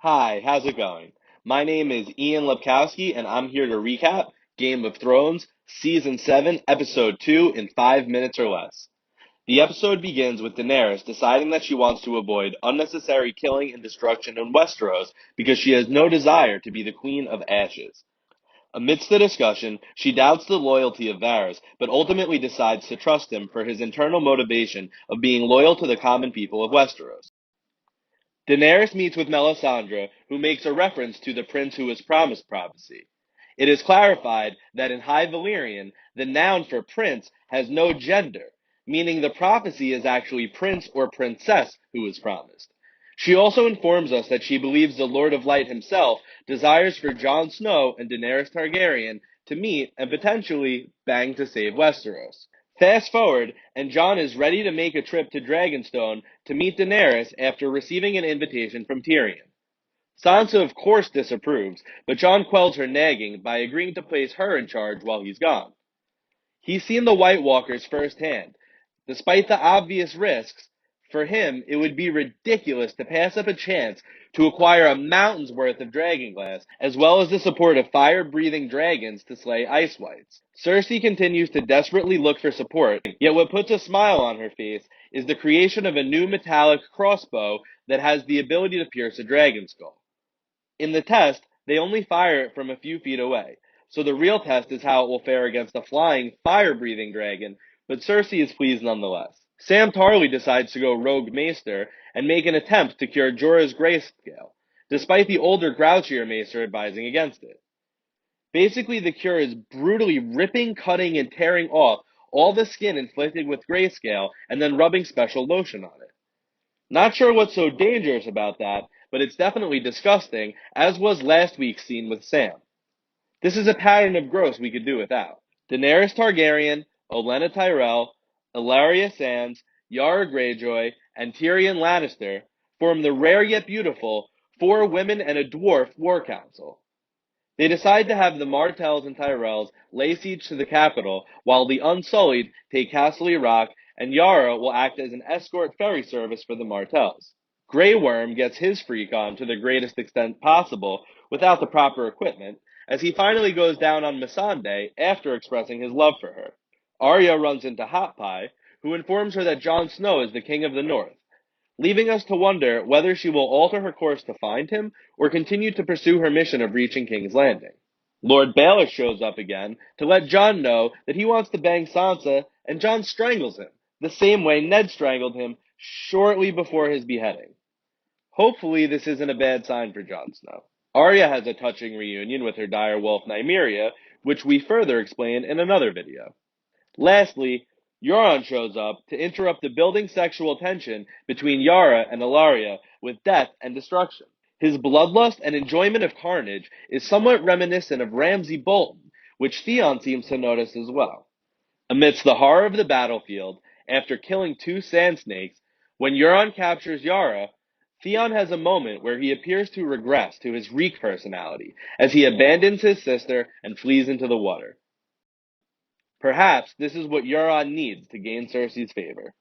Hi, how's it going? My name is Ian Lepkowski, and I'm here to recap Game of Thrones Season 7, Episode 2 in 5 minutes or less. The episode begins with Daenerys deciding that she wants to avoid unnecessary killing and destruction in Westeros because she has no desire to be the Queen of Ashes. Amidst the discussion, she doubts the loyalty of Varys, but ultimately decides to trust him for his internal motivation of being loyal to the common people of Westeros. Daenerys meets with Melisandre, who makes a reference to the prince who was promised prophecy. It is clarified that in High Valyrian, the noun for prince has no gender, meaning the prophecy is actually prince or princess who is promised. She also informs us that she believes the Lord of Light himself desires for Jon Snow and Daenerys Targaryen to meet and potentially bang to save Westeros. Fast forward, and Jon is ready to make a trip to Dragonstone to meet Daenerys after receiving an invitation from Tyrion. Sansa of course disapproves, but Jon quells her nagging by agreeing to place her in charge while he's gone. He's seen the White Walkers firsthand. Despite the obvious risks, for him it would be ridiculous to pass up a chance to acquire a mountain's worth of dragonglass, as well as the support of fire-breathing dragons to slay ice wights. Cersei continues to desperately look for support, yet what puts a smile on her face is the creation of a new metallic crossbow that has the ability to pierce a dragon skull. In the test, they only fire it from a few feet away, so the real test is how it will fare against a flying, fire-breathing dragon, but Cersei is pleased nonetheless. Sam Tarly decides to go rogue maester and make an attempt to cure Jorah's grayscale, despite the older, grouchier maester advising against it. Basically, the cure is brutally ripping, cutting, and tearing off all the skin inflicted with grayscale and then rubbing special lotion on it. Not sure what's so dangerous about that, but it's definitely disgusting, as was last week's scene with Sam. This is a pattern of gross we could do without. Daenerys Targaryen, Olenna Tyrell, Ilaria Sands, Yara Greyjoy, and Tyrion Lannister form the rare yet beautiful 4 women and a dwarf war council. They decide to have the Martells and Tyrells lay siege to the capital, while the Unsullied take Casterly Rock, and Yara will act as an escort ferry service for the Martells. Grey Worm gets his freak on to the greatest extent possible without the proper equipment, as he finally goes down on Missandei after expressing his love for her. Arya runs into Hot Pie, who informs her that Jon Snow is the King of the North, leaving us to wonder whether she will alter her course to find him or continue to pursue her mission of reaching King's Landing. Lord Baelish shows up again to let Jon know that he wants to bang Sansa, and Jon strangles him, the same way Ned strangled him shortly before his beheading. Hopefully this isn't a bad sign for Jon Snow. Arya has a touching reunion with her direwolf Nymeria, which we further explain in another video. Lastly, Euron shows up to interrupt the building sexual tension between Yara and Ilaria with death and destruction. His bloodlust and enjoyment of carnage is somewhat reminiscent of Ramsay Bolton, which Theon seems to notice as well. Amidst the horror of the battlefield, after killing 2 sand snakes, when Euron captures Yara, Theon has a moment where he appears to regress to his Reek personality as he abandons his sister and flees into the water. Perhaps this is what Euron needs to gain Cersei's favor.